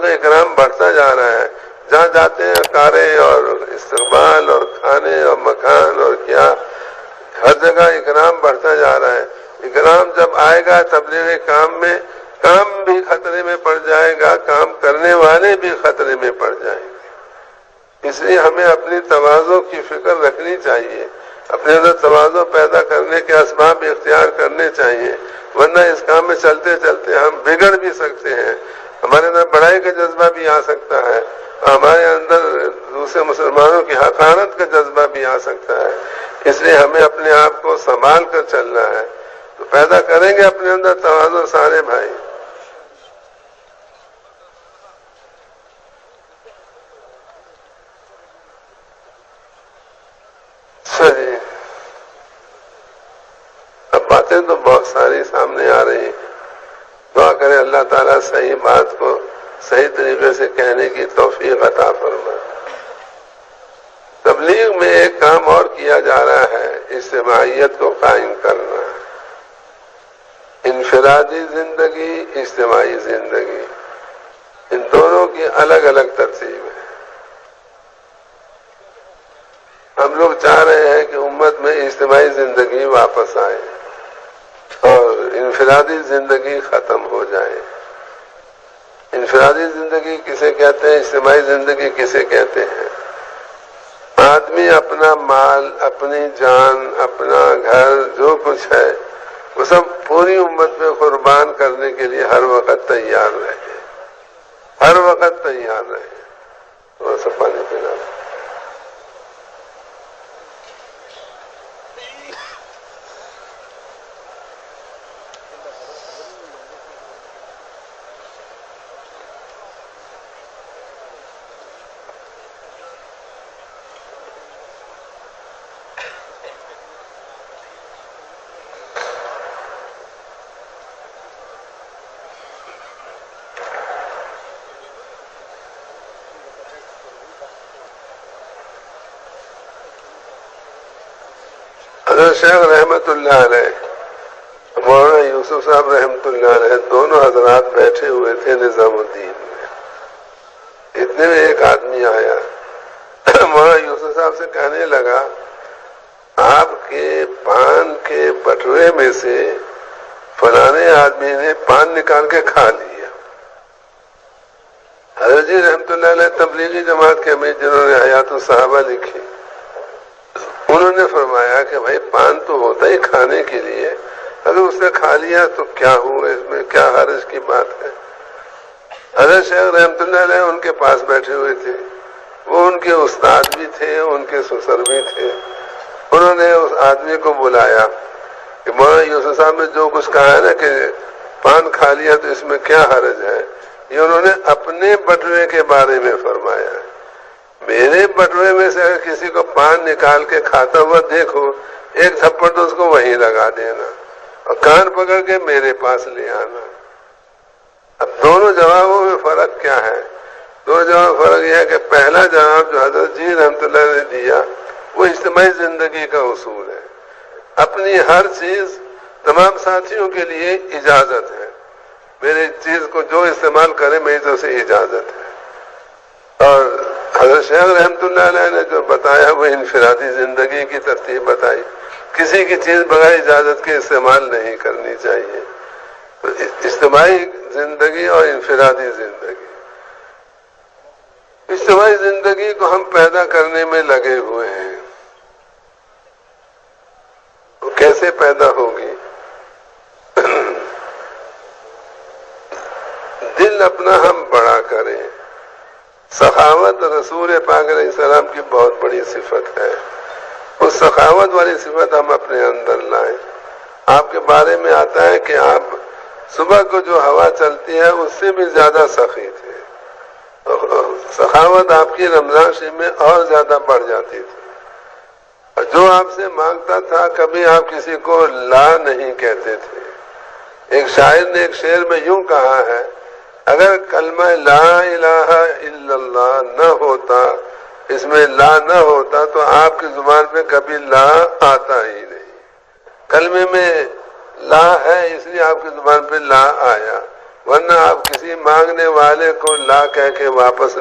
کا اکرام بڑھتا جا رہا ہے، جہاں جاتے ہیں کاریں اور استقبال اور کھانے اور مکان اور کیا، ہر جگہ اکرام بڑھتا جا رہا ہے۔ اکرام جب آئے گا تبلیغ کام میں، کام بھی خطرے میں پڑ جائے گا، کام کرنے والے بھی خطرے میں پڑ جائیں گے۔ اس لیے ہمیں اپنی تواضع کی فکر رکھنی چاہیے، اپنے اندر تواضع پیدا کرنے کے اسباب اختیار کرنے چاہیے، ورنہ اس کام میں چلتے چلتے ہم بگڑ بھی سکتے ہیں، ہمارے اندر بڑائی کا جذبہ بھی آ سکتا ہے، ہمارے اندر دوسرے مسلمانوں کی حقارت کا جذبہ بھی آ سکتا ہے۔ اس لیے ہمیں اپنے آپ کو سنبھال کر چلنا ہے۔ تو پیدا کریں گے اپنے اندر تواضع سارے بھائی۔ صحیح، اب باتیں تو بہت ساری سامنے آ رہی ہیں، دعا کریں اللہ تعالیٰ صحیح بات کو صحیح طریقے سے کہنے کی توفیق عطا فرمائے۔ تبلیغ میں ایک کام اور کیا جا رہا ہے، اجتماعیت کو قائم کرنا، انفرادی زندگی، اجتماعی زندگی، ان دونوں کی الگ الگ ترتیب ہے۔ ہم لوگ چاہ رہے ہیں کہ امت میں اجتماعی زندگی واپس آئے اور انفرادی زندگی ختم ہو جائے۔ انفرادی زندگی کسے کہتے ہیں، اجتماعی زندگی کسے کہتے ہیں؟ آدمی اپنا مال، اپنی جان، اپنا گھر، جو کچھ ہے وہ سب پوری امت پہ قربان کرنے کے لیے ہر وقت تیار رہے، ہر وقت تیار رہے۔ تھوڑا سا پانی پینا۔ حضرت شیخ رحمت اللہ علیہ، مولانا یوسف صاحب رحمت اللہ علیہ، دونوں حضرات بیٹھے ہوئے تھے نظام الدین میں۔ اتنے میں ایک آدمی آیا، مولانا یوسف صاحب سے کہنے لگا آپ کے پان کے بٹوے میں سے فلانے آدمی نے پان نکال کے کھا لیا۔ حضرت جی رحمت اللہ علیہ تبلیغی جماعت کے امیر جنہوں نے حیات الصحابہ لکھی، انہوں نے فرمایا کہ بھائی پان تو ہوتا ہی کھانے کے لیے، اگر اس نے کھا لیا تو کیا ہوا، اس میں کیا حرج کی بات ہے۔ حضرت شیخ رحمت اللہ علیہ ان کے پاس بیٹھے ہوئے تھے، وہ ان کے استاد بھی تھے، ان کے سسر بھی تھے۔ انہوں نے اس آدمی کو بلایا کہ مولانا یوسف صاحب نے جو کچھ کہا ہے نا کہ پان کھا لیا تو اس میں کیا حرج ہے، یہ انہوں نے اپنے بٹوے کے بارے میں فرمایا ہے۔ میرے بٹوے میں سے اگر کسی کو پان نکال کے کھاتا ہوا دیکھو، ایک تھپڑ تو اس کو وہیں لگا دینا اور کان پکڑ کے میرے پاس لے آنا۔ اب دونوں جوابوں میں فرق کیا ہے؟ دونوں جواب میں فرق یہ ہے کہ پہلا جواب جو حضرت جی رحمت اللہ نے دیا وہ اجتماعی زندگی کا اصول ہے، اپنی ہر چیز تمام ساتھیوں کے لیے اجازت ہے، میری چیز کو جو استعمال کرے میری طرف سے اجازت ہے۔ اور حضرت شیخ رحمت اللہ علیہ نے جو بتایا وہ انفرادی زندگی کی ترتیب بتائی، کسی کی چیز بغیر اجازت کے استعمال نہیں کرنی چاہیے۔ تو اجتماعی زندگی اور انفرادی زندگی، اجتماعی زندگی کو ہم پیدا کرنے میں لگے ہوئے ہیں۔ وہ کیسے پیدا ہوگی؟ دل اپنا ہم بڑا کریں۔ سخاوت رسول پاک علیہ السلام کی بہت بڑی صفت ہے، اس سخاوت والی صفت ہم اپنے اندر لائیں۔ آپ کے بارے میں آتا ہے کہ آپ صبح کو جو ہوا چلتی ہے اس سے بھی زیادہ سخی تھے، سخاوت آپ کی رمضان شریف میں اور زیادہ بڑھ جاتی تھی، اور جو آپ سے مانگتا تھا کبھی آپ کسی کو لا نہیں کہتے تھے۔ ایک شاعر نے ایک شعر میں یوں کہا ہے، اگر کلمہ لا الہ الا اللہ نہ ہوتا، اس میں لا نہ ہوتا تو آپ کی زبان پہ کبھی لا آتا ہی نہیں۔ کلمے میں لا ہے اس لیے آپ کی زبان پہ لا آیا، ورنہ آپ کسی مانگنے والے کو لا کہہ کے واپس